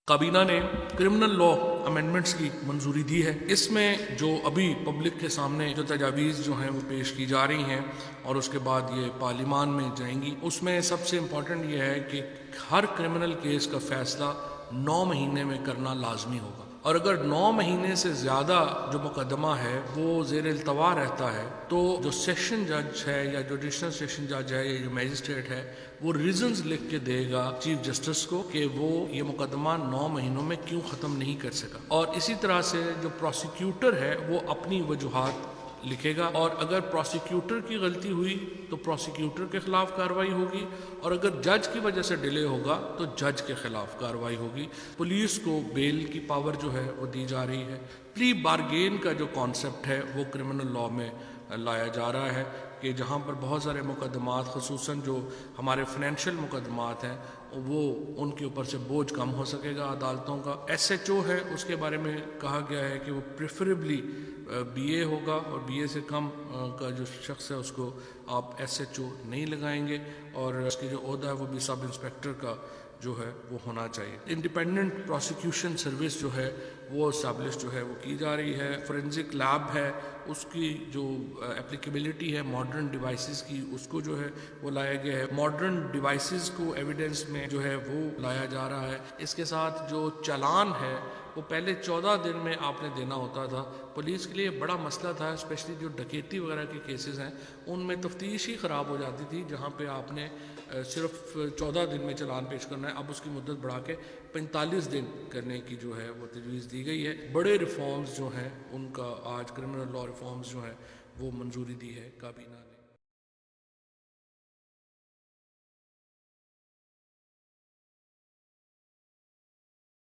کابینہ نے criminal law amendments کی منظوری دی ہے۔ اس میں جو ابھی پبلک کے سامنے جو تجاویز جو ہیں وہ پیش کی جا رہی ہیں اور اس کے بعد یہ پارلیمان میں جائیں گی، اس میں سب سے امپورٹنٹ یہ ہے کہ ہر کرمنل کیس کا فیصلہ 9 مہینے میں کرنا لازمی ہوگا، اور اگر 9 مہینے سے زیادہ جو مقدمہ ہے وہ زیر التوا رہتا ہے تو جو سیشن جج ہے یا جوڈیشنل سیشن جج ہے یا جو میجسٹریٹ ہے وہ ریزنز لکھ کے دے گا چیف جسٹس کو کہ وہ یہ مقدمہ 9 مہینوں میں کیوں ختم نہیں کر سکا، اور اسی طرح سے جو پروسیکیوٹر ہے وہ اپنی وجوہات لکھے گا، اور اگر پروسیکیوٹر کی غلطی ہوئی تو پروسیکیوٹر کے خلاف کارروائی ہوگی، اور اگر جج کی وجہ سے ڈیلے ہوگا تو جج کے خلاف کارروائی ہوگی۔ پولیس کو بیل کی پاور جو ہے وہ دی جا رہی ہے۔ پلی بارگین کا جو کانسیپٹ ہے وہ کرمنل لاء میں لایا جا رہا ہے کہ جہاں پر بہت سارے مقدمات خصوصاً جو ہمارے فائنینشیل مقدمات ہیں وہ ان کے اوپر سے بوجھ کم ہو سکے گا عدالتوں کا۔ ایس ایچ او ہے اس کے بارے میں کہا گیا ہے کہ وہ پریفریبلی بی اے ہوگا، اور بی اے سے کم کا جو شخص ہے اس کو آپ ایس ایچ او نہیں لگائیں گے، اور اس کی جو عہدہ ہے وہ بھی سب انسپیکٹر کا جو ہے وہ ہونا چاہیے۔ انڈیپینڈنٹ پروسیکیوشن سروس جو ہے وہ اسٹیبلش جو ہے وہ کی جا رہی ہے۔ فورینزک لیب ہے، اس کی جو اپلیکیبلٹی ہے ماڈرن ڈیوائسز کی اس کو جو ہے وہ لایا گیا ہے۔ ماڈرن ڈیوائسز کو ایویڈنس میں جو ہے وہ لایا جا رہا ہے۔ اس کے ساتھ جو چالان ہے وہ پہلے 14 دن میں آپ نے دینا ہوتا تھا۔ پولیس کے لیے بڑا مسئلہ تھا، اسپیشلی جو ڈکیتی وغیرہ کے کیسز ہیں ان میں تفتیش ہی خراب ہو جاتی تھی، جہاں پہ آپ نے صرف 14 دن میں چالان پیش کرنا ہے، اب اس کی مدت بڑھا کے 45 دن کرنے کی جو ہے وہ تجویز دی گئی ہے۔ بڑے ریفارمز جو ہیں ان کا آج کرمنل لاء ریفارمز جو ہیں وہ منظوری دی ہے کابینہ نے۔